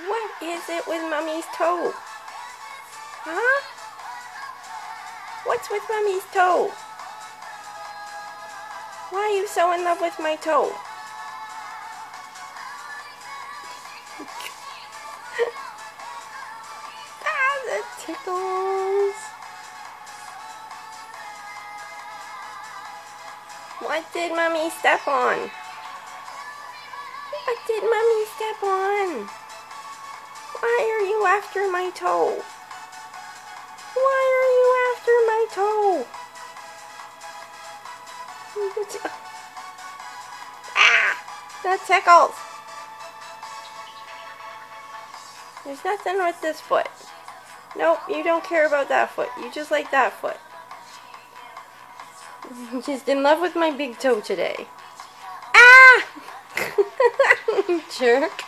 What is it with Mummy's toe? Huh? What's with Mummy's toe? Why are you so in love with my toe? Ah, the tickles. What did Mommy step on? What did Mommy step on? Why are you after my toe? Why are you after my toe? Ah! That tickles. There's nothing with this foot. Nope, you don't care about that foot. You just like that foot. I'm just in love with my big toe today. Ah! Jerk.